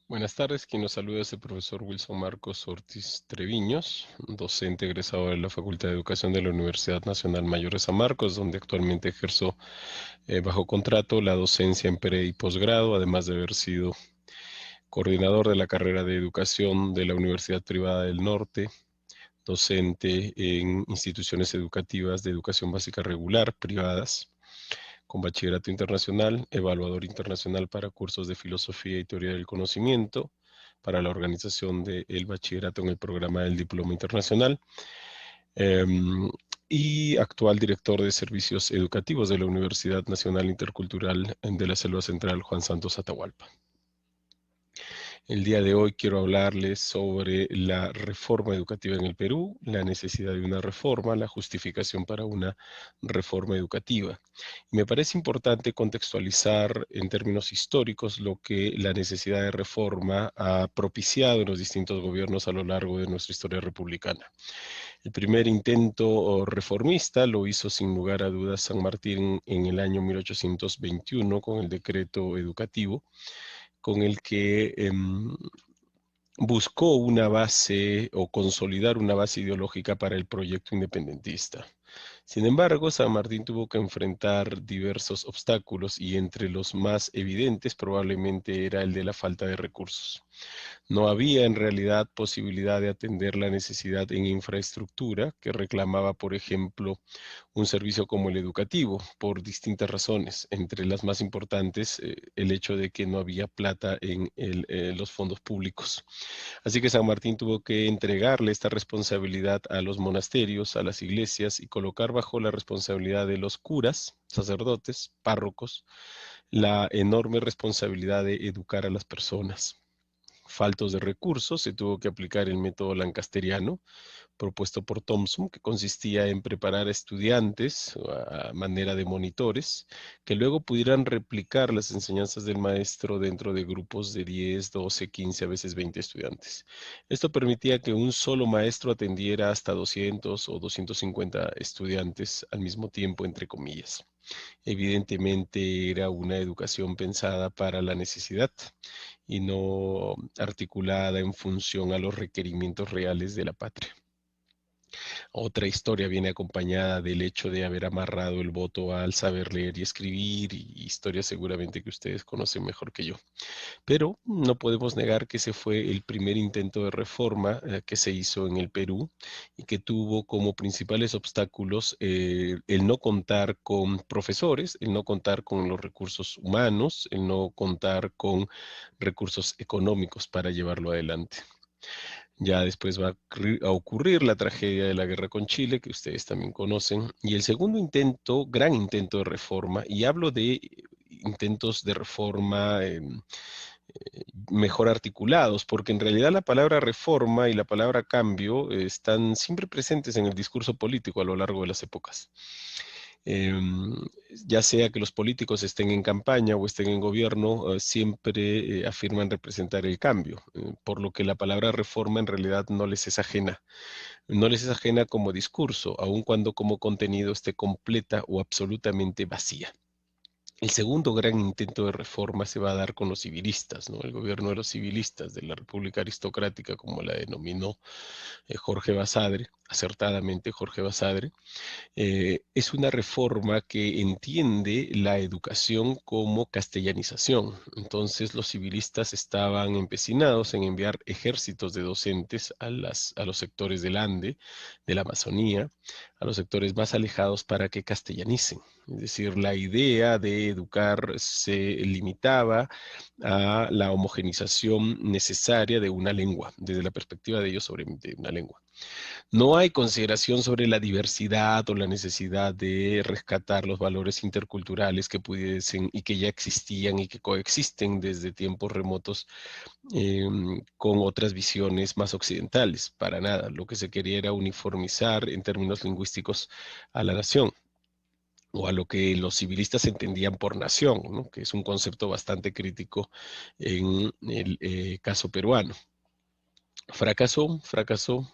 Buenas tardes, quien nos saluda es el profesor Wilson Marcos Ortiz Treviños, docente egresado de la Facultad de Educación de la Universidad Nacional Mayor de San Marcos, donde actualmente ejerzo bajo contrato la docencia en pre y posgrado, además de haber sido coordinador de la carrera de educación de la Universidad Privada del Norte, docente en instituciones educativas de educación básica regular, privadas, con bachillerato internacional, evaluador internacional para cursos de filosofía y teoría del conocimiento, para la organización del bachillerato en el programa del Diploma Internacional, eh, y actual director de servicios educativos de la Universidad Nacional Intercultural de la Selva Central, Juan Santos Atahualpa. El día de hoy quiero hablarles sobre la reforma educativa en el Perú, la necesidad de una reforma, la justificación para una reforma educativa. Me parece importante contextualizar en términos históricos lo que la necesidad de reforma ha propiciado en los distintos gobiernos a lo largo de nuestra historia republicana. El primer intento reformista lo hizo sin lugar a dudas San Martín en el año 1821 con el decreto educativo, con el que buscó una base o consolidar una base ideológica para el proyecto independentista. Sin embargo, San Martín tuvo que enfrentar diversos obstáculos y entre los más evidentes probablemente era el de la falta de recursos. No había en realidad posibilidad de atender la necesidad en infraestructura que reclamaba, por ejemplo, un servicio como el educativo, por distintas razones, entre las más importantes, el hecho de que no había plata en los fondos públicos. Así que San Martín tuvo que entregarle esta responsabilidad a los monasterios, a las iglesias y colocar bajo la responsabilidad de los curas, sacerdotes, párrocos, la enorme responsabilidad de educar a las personas. Faltos de recursos, se tuvo que aplicar el método lancasteriano propuesto por Thompson, que consistía en preparar a estudiantes a manera de monitores, que luego pudieran replicar las enseñanzas del maestro dentro de grupos de 10, 12, 15, a veces 20 estudiantes. Esto permitía que un solo maestro atendiera hasta 200 o 250 estudiantes al mismo tiempo, entre comillas. Evidentemente era una educación pensada para la necesidad y no articulada en función a los requerimientos reales de la patria. Otra historia viene acompañada del hecho de haber amarrado el voto al saber leer y escribir, y historias seguramente que ustedes conocen mejor que yo. Pero no podemos negar que ese fue el primer intento de reforma que se hizo en el Perú y que tuvo como principales obstáculos el no contar con profesores, el no contar con los recursos humanos, el no contar con recursos económicos para llevarlo adelante. Ya después va a ocurrir la tragedia de la guerra con Chile, que ustedes también conocen, y el segundo intento, gran intento de reforma, y hablo de intentos de reforma mejor articulados, porque en realidad la palabra reforma y la palabra cambio están siempre presentes en el discurso político a lo largo de las épocas. Em, ya sea que los políticos estén en campaña o estén en gobierno, siempre afirman representar el cambio, por lo que la palabra reforma en realidad no les es ajena. No les es ajena como discurso, aun cuando como contenido esté completa o absolutamente vacía. El segundo gran intento de reforma se va a dar con los civilistas, ¿no? El gobierno de los civilistas, de la República Aristocrática, como la denominó Jorge Basadre, acertadamente Jorge Basadre. Es una reforma que entiende la educación como castellanización. Entonces los civilistas estaban empecinados en enviar ejércitos de docentes a los sectores del Ande, de la Amazonía, a los sectores más alejados para que castellanicen. Es decir, la idea de educar se limitaba a la homogenización necesaria de una lengua, desde la perspectiva de ellos sobre una lengua. No hay consideración sobre la diversidad o la necesidad de rescatar los valores interculturales que pudiesen y que ya existían y que coexisten desde tiempos remotos con otras visiones más occidentales. Para nada. Lo que se quería era uniformizar en términos lingüísticos a la nación o a lo que los civilistas entendían por nación, ¿no? Que es un concepto bastante crítico en el caso peruano. Fracasó.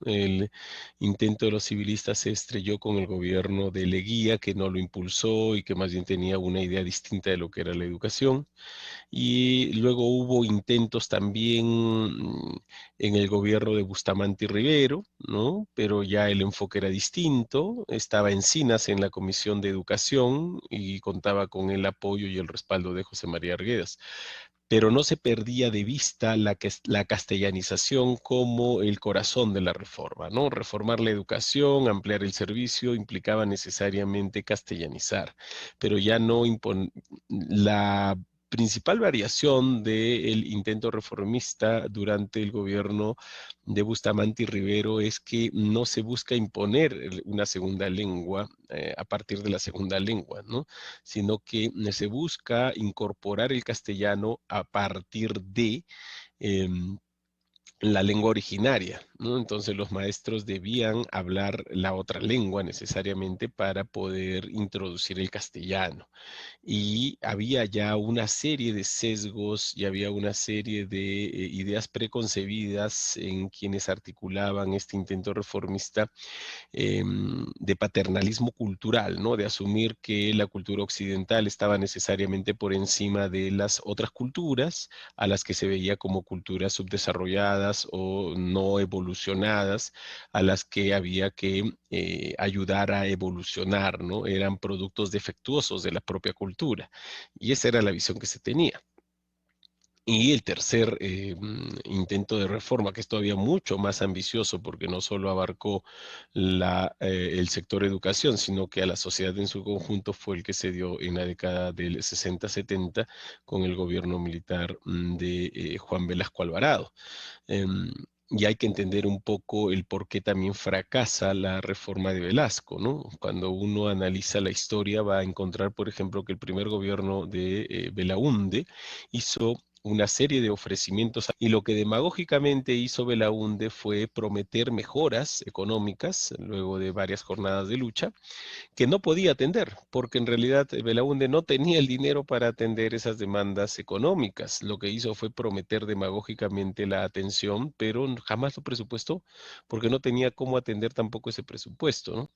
El intento de los civilistas se estrelló con el gobierno de Leguía, que no lo impulsó y que más bien tenía una idea distinta de lo que era la educación. Y luego hubo intentos también en el gobierno de Bustamante y Rivero, ¿no? Pero ya el enfoque era distinto. Estaba Encinas en la Comisión de Educación y contaba con el apoyo y el respaldo de José María Arguedas, pero no se perdía de vista la castellanización como el corazón de la reforma, ¿no? Reformar la educación, ampliar el servicio, implicaba necesariamente castellanizar, pero ya no la principal variación del intento reformista durante el gobierno de Bustamante y Rivero es que no se busca imponer una segunda lengua a partir de la segunda lengua, ¿no? Sino que se busca incorporar el castellano a partir de em, la lengua originaria, ¿no? Entonces los maestros debían hablar la otra lengua necesariamente para poder introducir el castellano. Y había ya una serie de sesgos y había una serie de ideas preconcebidas en quienes articulaban este intento reformista de paternalismo cultural, ¿no? De asumir que la cultura occidental estaba necesariamente por encima de las otras culturas, a las que se veía como culturas subdesarrolladas o no evolucionadas, a las que había que ayudar a evolucionar, ¿no? Eran productos defectuosos de la propia cultura. Y esa era la visión que se tenía. Y el tercer intento de reforma, que es todavía mucho más ambicioso porque no solo abarcó el sector educación, sino que a la sociedad en su conjunto, fue el que se dio en la década del 60-70 con el gobierno militar de Juan Velasco Alvarado. Em, y hay que entender un poco el por qué también fracasa la reforma de Velasco, ¿no? Cuando uno analiza la historia va a encontrar, por ejemplo, que el primer gobierno de Belaúnde hizo una serie de ofrecimientos y lo que demagógicamente hizo Belaúnde fue prometer mejoras económicas luego de varias jornadas de lucha que no podía atender, porque en realidad Belaúnde no tenía el dinero para atender esas demandas económicas. Lo que hizo fue prometer demagógicamente la atención, pero jamás lo presupuestó, porque no tenía cómo atender tampoco ese presupuesto, ¿no?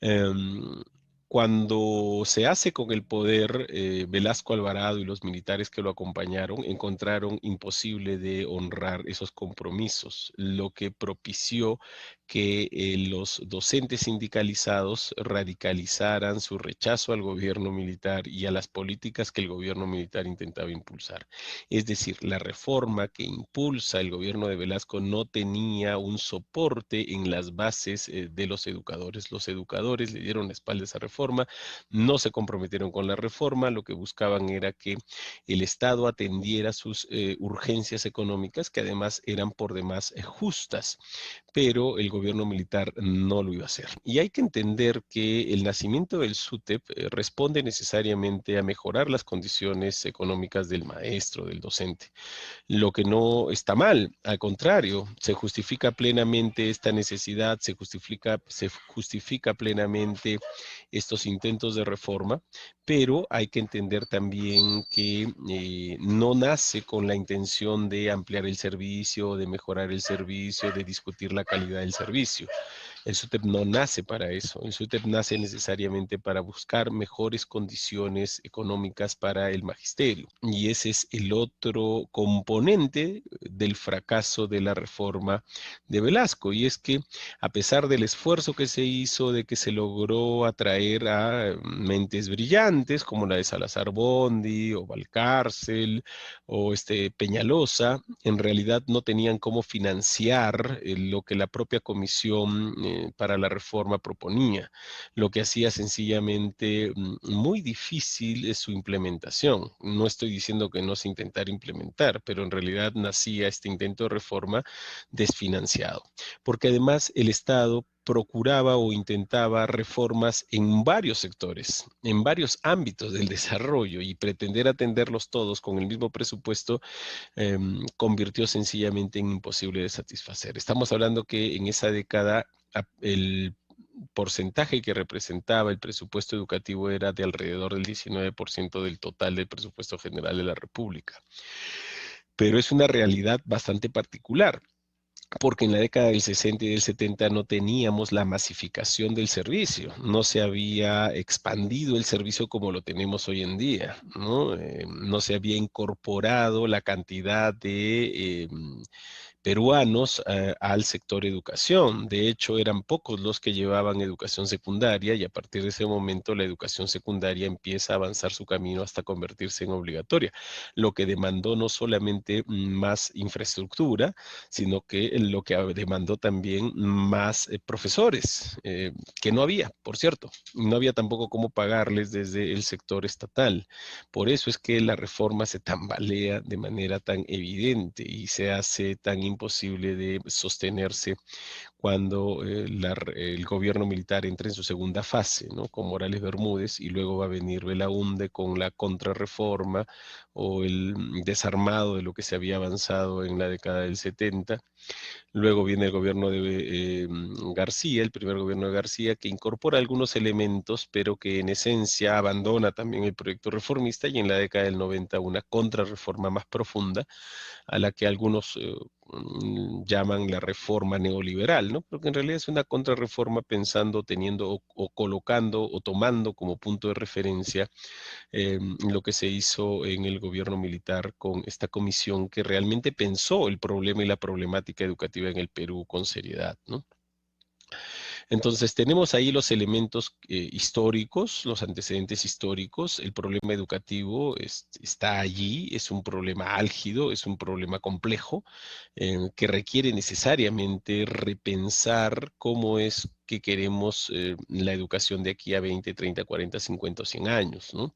Em, Cuando se hace con el poder, Velasco Alvarado y los militares que lo acompañaron encontraron imposible de honrar esos compromisos, lo que propició que los docentes sindicalizados radicalizaran su rechazo al gobierno militar y a las políticas que el gobierno militar intentaba impulsar. Es decir, la reforma que impulsa el gobierno de Velasco no tenía un soporte en las bases de los educadores. Los educadores le dieron la espalda a esa reforma, no se comprometieron con la reforma, lo que buscaban era que el Estado atendiera sus urgencias económicas, que además eran por demás justas, pero el gobierno militar no lo iba a hacer. Y hay que entender que el nacimiento del SUTEP responde necesariamente a mejorar las condiciones económicas del maestro, del docente, lo que no está mal, al contrario, se justifica plenamente esta necesidad, se justifica plenamente estos intentos de reforma, pero hay que entender también que no nace con la intención de ampliar el servicio, de mejorar el servicio, de discutir la calidad del servicio. El SUTEP no nace para eso. El SUTEP nace necesariamente para buscar mejores condiciones económicas para el magisterio. Y ese es el otro componente del fracaso de la reforma de Velasco. Y es que a pesar del esfuerzo que se hizo, de que se logró atraer a mentes brillantes como la de Salazar Bondi o Valcárcel o Peñalosa, en realidad no tenían cómo financiar lo que la propia comisión para la reforma proponía, lo que hacía sencillamente muy difícil su implementación. No estoy diciendo que no se intentara implementar, pero en realidad nacía este intento de reforma desfinanciado, porque además el Estado procuraba o intentaba reformas en varios sectores, en varios ámbitos del desarrollo, y pretender atenderlos todos con el mismo presupuesto convirtió sencillamente en imposible de satisfacer. Estamos hablando que en esa década el porcentaje que representaba el presupuesto educativo era de alrededor del 19% del total del presupuesto general de la República. pero es una realidad bastante particular, porque en la década del 60 y del 70 no teníamos la masificación del servicio, no se había expandido el servicio como lo tenemos hoy en día, ¿no? No se había incorporado la cantidad de peruanos al sector educación. De hecho, eran pocos los que llevaban educación secundaria y a partir de ese momento la educación secundaria empieza a avanzar su camino hasta convertirse en obligatoria, lo que demandó no solamente más infraestructura, sino que lo que demandó también más profesores, que no había, por cierto, no había tampoco cómo pagarles desde el sector estatal. Por eso es que la reforma se tambalea de manera tan evidente y se hace tan imposible de sostenerse cuando el gobierno militar entra en su segunda fase, ¿no? Con Morales Bermúdez, y luego va a venir Belaúnde con la contrarreforma o el desarmado de lo que se había avanzado en la década del 70. Luego viene el gobierno de García, el primer gobierno de García, que incorpora algunos elementos, pero que en esencia abandona también el proyecto reformista, y en la década del 90 una contrarreforma más profunda, a la que algunos llaman la reforma neoliberal, ¿no? Porque en realidad es una contrarreforma pensando, teniendo o colocando o tomando como punto de referencia lo que se hizo en el gobierno militar con esta comisión que realmente pensó el problema y la problemática educativa en el Perú con seriedad, ¿no? Entonces, tenemos ahí los elementos históricos, los antecedentes históricos. El problema educativo está allí, es un problema álgido, es un problema complejo, que requiere necesariamente repensar cómo es que queremos la educación de aquí a 20, 30, 40, 50 o 100 años, ¿no?